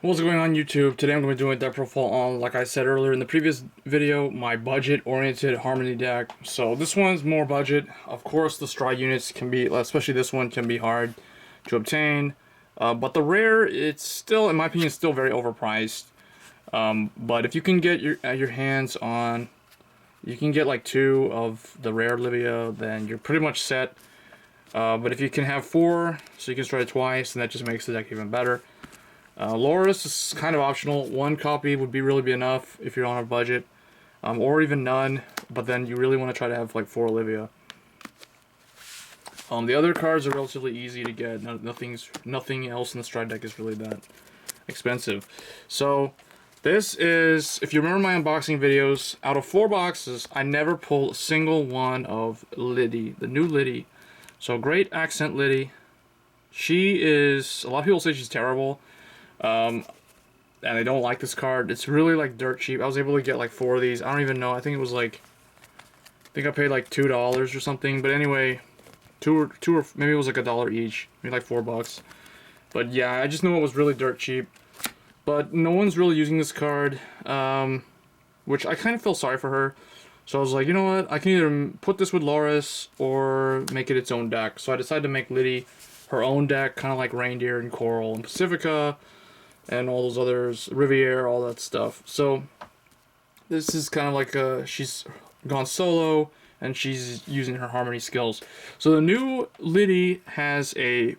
What's going on YouTube? Today I'm going to be doing a deck profile on, like I said earlier in the previous video, my budget-oriented Harmony deck. So this one's more budget. Of course, the Stride units can be, especially this one, can be hard to obtain. But the rare, it's still, in my opinion, still very overpriced. But if you can get your hands on, you can get like 2 of the rare Livia, then you're pretty much set. But if you can have 4, so you can stride twice, and that just makes the deck even better. Loris is kind of optional. 1 copy would really be enough if you're on a budget, or even none. But then you really want to try to have like 4 Olivia. The other cards are relatively easy to get. Nothing else in the Stride deck is really that expensive. So this is, if you remember my unboxing videos, out of 4 boxes, I never pulled a single one of Liddy, the new Liddy. So great accent Liddy. She is, a lot of people say she's terrible. And I don't like this card. It's really like dirt cheap. I was able to get like 4 of these. I don't even know. I think it was like, I think I paid like $2 or something. But anyway, two or maybe it was like $1 each. Maybe like $4. But yeah, I just know it was really dirt cheap. But no one's really using this card, which I kind of feel sorry for her. So I was like, you know what? I can either put this with Loris or make it its own deck. So I decided to make Liddy her own deck, kind of like Reindeer and Coral and Pacifica. And all those others, Riviere, all that stuff. So this is kind of like she's gone solo and she's using her Harmony skills. So the new Liddy has the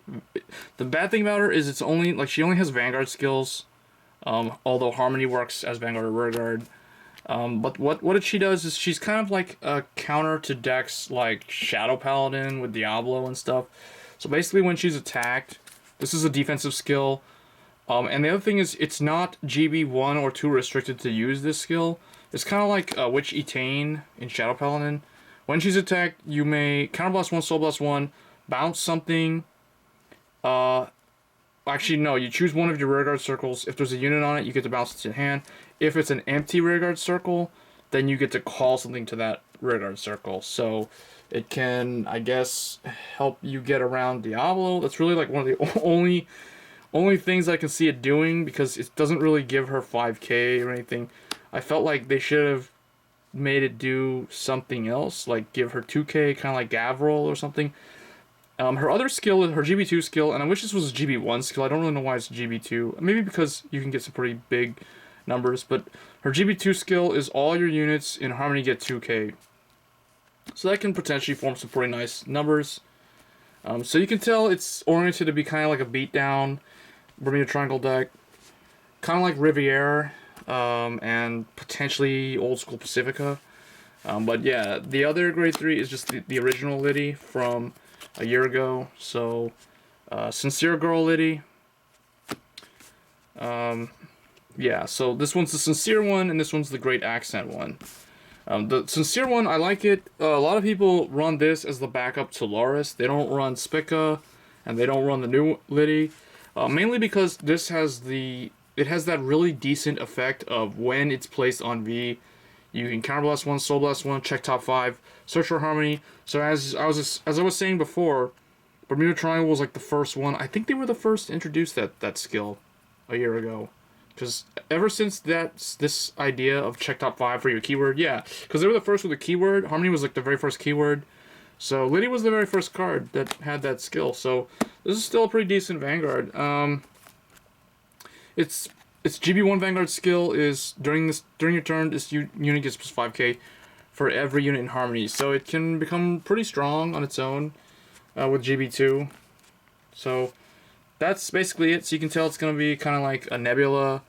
bad thing about her is it's only, like, she only has Vanguard skills, although Harmony works as Vanguard or Rearguard. But what she does is she's kind of like a counter to decks like Shadow Paladin with Diablo and stuff. So basically when she's attacked, this is a defensive skill. And the other thing is, it's not GB 1 or 2 restricted to use this skill. It's kind of like Witch Etain in Shadow Paladin. When she's attacked, you may counterblast 1, soul blast 1, bounce something. Actually, no, you choose one of your rearguard circles. If there's a unit on it, you get to bounce it to your hand. If it's an empty rearguard circle, then you get to call something to that rearguard circle. So it can, I guess, help you get around Diablo. That's really like one of the only things I can see it doing, because it doesn't really give her 5k or anything. I felt like they should have made it do something else, like give her 2k, kind of like Gavril or something. Her other skill is her GB2 skill, and I wish this was a GB1 skill. I don't really know why it's GB2. Maybe because you can get some pretty big numbers, but her GB2 skill is all your units in Harmony get 2k. So that can potentially form some pretty nice numbers. So you can tell it's oriented to be kind of like a beatdown Bermuda Triangle deck, kind of like Riviere, and potentially old school Pacifica. But yeah, the other grade 3 is just the original Liddy from a year ago. So Sincere Girl Liddy. Yeah, so this one's the Sincere one, and this one's the Great Accent one. The Sincere one, I like it. A lot of people run this as the backup to Loris. They don't run Spica, and they don't run the new Liddy. Mainly because this has it has that really decent effect of when it's placed on V, you can counterblast 1, soul blast 1, check top 5, search for Harmony. So as I was saying before, Bermuda Triangle was like the first one. I think they were the first to introduce that skill a year ago. Because ever since this idea of check top 5 for your keyword, yeah, because they were the first with the keyword. Harmony was like the very first keyword. So Liddy was the very first card that had that skill. So this is still a pretty decent Vanguard. Its GB1 Vanguard skill is during your turn, this unit gets plus 5k for every unit in Harmony. So it can become pretty strong on its own with GB2. So that's basically it. So you can tell it's going to be kind of like a Nebula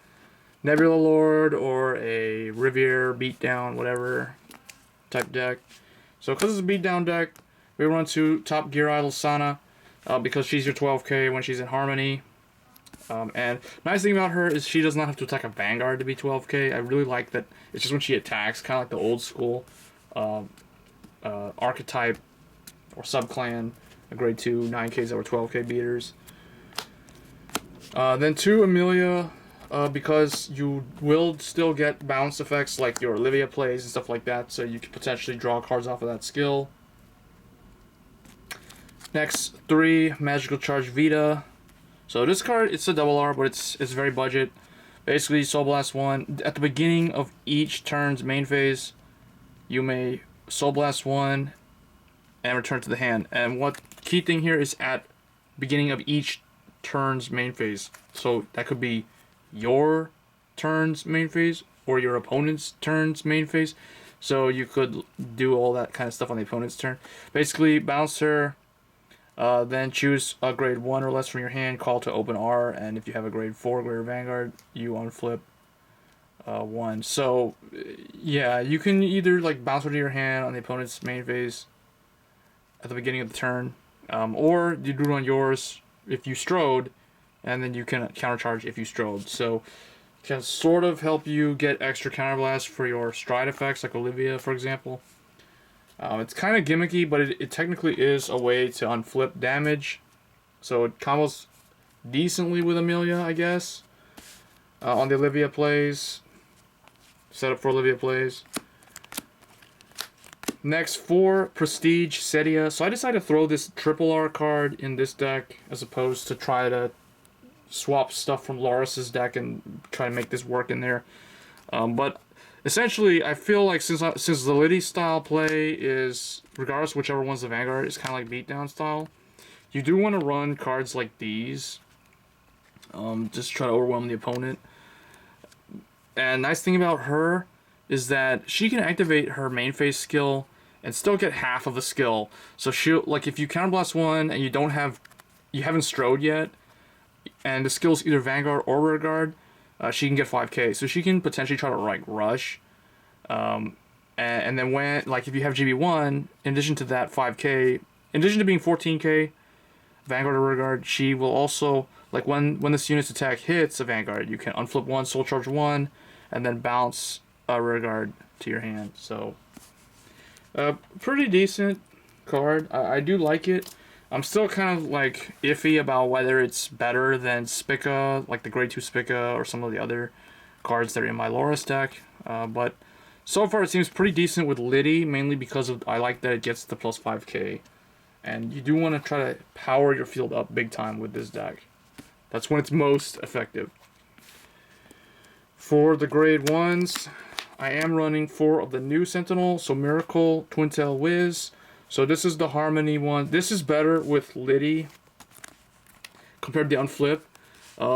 Lord or a Riviere beatdown, whatever type deck. So because it's a beatdown deck, we run to Top Gear Idol Sana because she's your 12k when she's in Harmony. And nice thing about her is she does not have to attack a Vanguard to be 12k. I really like that. It's just when she attacks, kind of like the old school archetype or subclan, a grade 2 9ks that were 12k beaters. Then 2 Amelia, because you will still get bounce effects like your Olivia plays and stuff like that, so you can potentially draw cards off of that skill. Next, 3 Magical Charge Vita. So this card, it's a double R, but it's very budget. Basically, Soul Blast 1. At the beginning of each turn's main phase, you may Soul Blast 1 and return to the hand. And what key thing here is at beginning of each turn's main phase. So that could be your turn's main phase or your opponent's turn's main phase. So you could do all that kind of stuff on the opponent's turn. Basically, bounce her, then choose a grade 1 or less from your hand, call to open R, and if you have a grade 4 Greater Vanguard, you unflip 1. So, yeah, you can either like bounce her to your hand on the opponent's main phase at the beginning of the turn, or you do it on yours if you strode, and then you can countercharge if you strode. So, can sort of help you get extra counterblast for your stride effects, like Olivia, for example. It's kind of gimmicky, but it technically is a way to unflip damage. So it combos decently with Amelia, I guess. On the Olivia plays. Setup for Olivia plays. Next, for Prestige Sedia. So I decided to throw this triple R card in this deck as opposed to try to swap stuff from Loris's deck and try to make this work in there. But essentially, I feel like since the Liddy style play is, regardless whichever one's the Vanguard, is kind of like beatdown style, you do want to run cards like these. Just try to overwhelm the opponent. And nice thing about her is that she can activate her main phase skill and still get half of the skill. So she'll, like, if you counterblast 1 and you haven't strode yet, and the skill's either Vanguard or Rear Guard, she can get 5k. So she can potentially try to like rush. And then when, like, if you have GB1, in addition to that 5k, in addition to being 14k Vanguard or Rear Guard, she will also, like, when this unit's attack hits a Vanguard, you can unflip 1, Soul Charge 1, and then bounce a Rear Guard to your hand. So pretty decent card. I do like it. I'm still kind of like iffy about whether it's better than Spica, like the grade 2 Spica, or some of the other cards that are in my Loris deck. But so far it seems pretty decent with Liddy, mainly because I like that it gets the plus 5k. And you do want to try to power your field up big time with this deck. That's when it's most effective. For the grade 1s, I am running 4 of the new Sentinel. So Miracle, Twin Tail Wiz. So this is the Harmony one. This is better with Liddy compared to the unflip.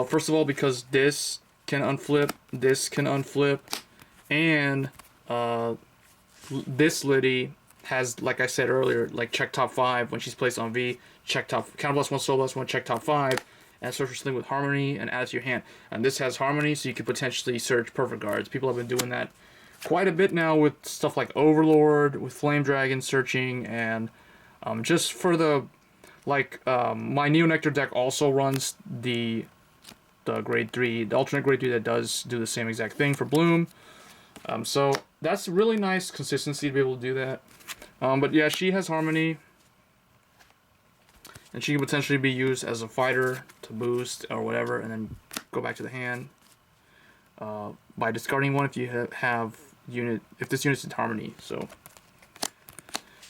First of all, because this can unflip, and this Liddy has, like I said earlier, like check top 5 when she's placed on V, check top, counterblast 1, soul blast 1, check top 5, and search for something with Harmony and add it to your hand. And this has Harmony, so you could potentially search perfect guards. People have been doing that quite a bit now with stuff like Overlord, with Flame Dragon searching, and just for the, like, my Neo Nectar deck also runs the grade 3, the alternate grade 3 that does do the same exact thing for Bloom. So that's really nice consistency to be able to do that. But yeah, she has Harmony, and she can potentially be used as a fighter to boost or whatever, and then go back to the hand by discarding 1 if you have if this unit's in Harmony. So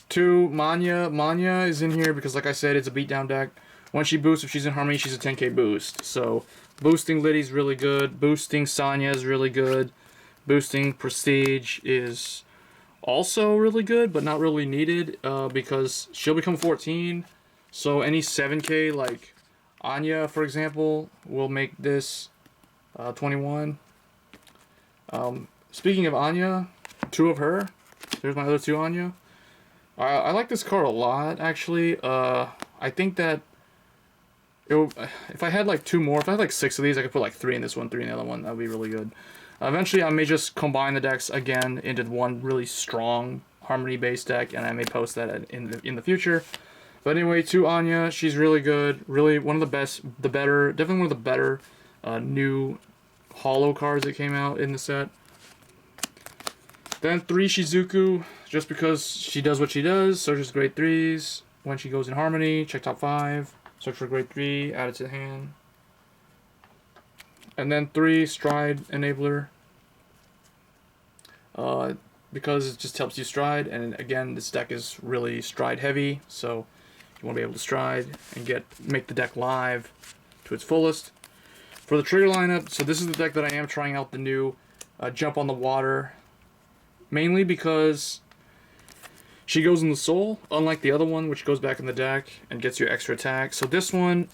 2, Manya. Manya is in here because, like I said, it's a beatdown deck. When she boosts, if she's in Harmony, she's a 10k boost. So boosting Liddy's really good. Boosting Sonya is really good. Boosting Prestige is also really good, but not really needed because she'll become 14. So any 7k, like Anya, for example, will make this 21. Speaking of Anya, 2 of her. There's my other 2 Anya. I like this card a lot, actually. I think that if I had like 2 more, if I had like 6 of these, I could put like 3 in this one, 3 in the other one. That would be really good. Eventually, I may just combine the decks again into one really strong Harmony-based deck, and I may post that in the future. But anyway, 2 Anya, she's really good. Really one of the best, definitely one of the better new holo cards that came out in the set. Then 3 Shizuku, just because she does what she does, searches grade 3s. When she goes in Harmony, check top 5, search for grade 3, add it to the hand. And then 3 Stride Enabler, because it just helps you stride, and again, this deck is really stride heavy, so you want to be able to stride and make the deck live to its fullest. For the trigger lineup, so this is the deck that I am trying out, the new Jump on the Water, mainly because she goes in the soul, unlike the other one, which goes back in the deck and gets you extra attack. So this one,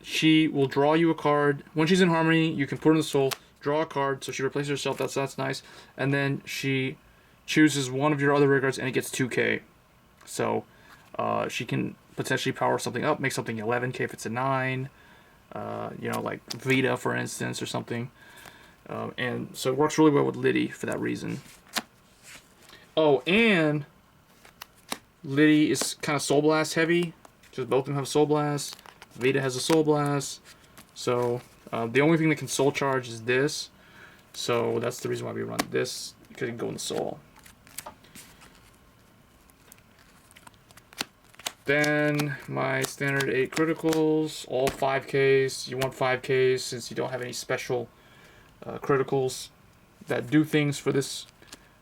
she will draw you a card. When she's in Harmony, you can put her in the soul, draw a card, so she replaces herself. That's nice. And then she chooses one of your other rear guards, and it gets 2k. So she can potentially power something up, make something 11k if it's a 9. You know, like Vita, for instance, or something. And so it works really well with Liddy for that reason. Oh, and Liddy is kind of Soul Blast heavy, because both of them have Soul Blast. Vita has a Soul Blast. So the only thing that can Soul Charge is this. So that's the reason why we run this, because it can go in the Soul. Then my standard 8 criticals, all 5Ks. You want 5Ks since you don't have any special criticals that do things for this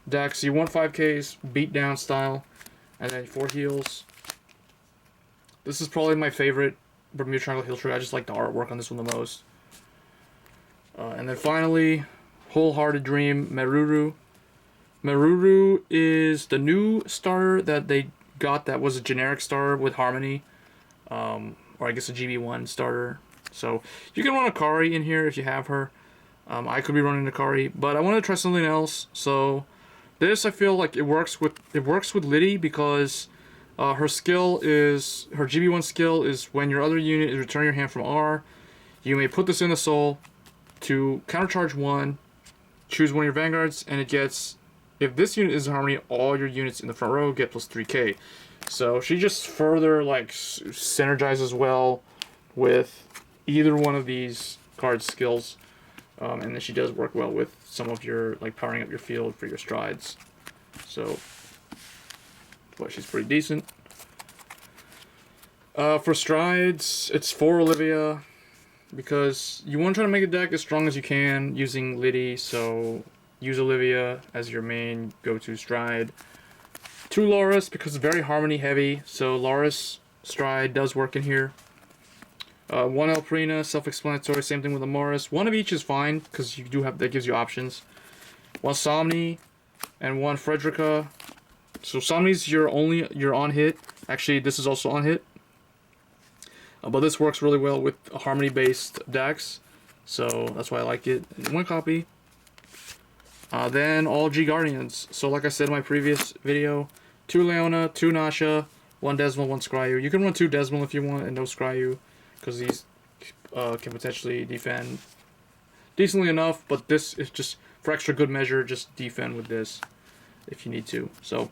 deck. So you want 5Ks, beat down style, and then 4 heals. This is probably my favorite Bermuda Triangle heal tree. I just like the artwork on this one the most. And then finally, Wholehearted Dream Meruru. Meruru is the new starter that they got that was a generic starter with Harmony, or I guess a GB1 starter. So you can run Akari in here if you have her. I could be running Akari, but I wanted to try something else. So this, I feel like it works with Liddy, because her skill is, her GB1 skill is when your other unit is returning your hand from R, you may put this in the soul to countercharge 1, choose one of your vanguards, and it gets, if this unit is in Harmony, all your units in the front row get plus 3k. So she just further like synergizes well with either one of these card skills, and then she does work well with some of your, like, powering up your field for your strides. So, but she's pretty decent. For strides, it's for Olivia, because you want to try to make the deck as strong as you can using Liddy. So use Olivia as your main go-to stride. 2 Loris, because it's very Harmony heavy, so Loris stride does work in here. 1 Elprina, self-explanatory, same thing with Amoris. 1 of each is fine, because you do have, that gives you options. 1 Somni, and 1 Frederica. So Somni's your on hit. Actually, this is also on hit. But this works really well with Harmony-based decks, so that's why I like it. 1 copy. Then all G Guardians. So like I said in my previous video, 2 Leona, 2 Nasha, 1 Desmond, 1 Scryu. You can run 2 Desmond if you want and no Scryu, because these can potentially defend decently enough, but this is just for extra good measure, just defend with this if you need to. So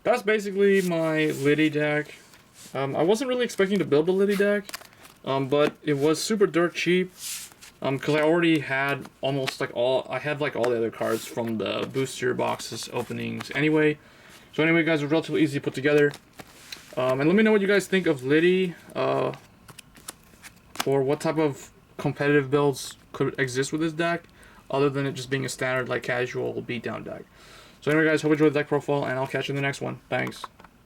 that's basically my Liddy deck. I wasn't really expecting to build a Liddy deck, but it was super dirt cheap, because I already had almost like all the other cards from the booster boxes openings anyway. So anyway, guys, it was relatively easy to put together. And let me know what you guys think of Liddy, or what type of competitive builds could exist with this deck, other than it just being a standard, like, casual beatdown deck. So anyway, guys, hope you enjoyed the deck profile, and I'll catch you in the next one. Thanks.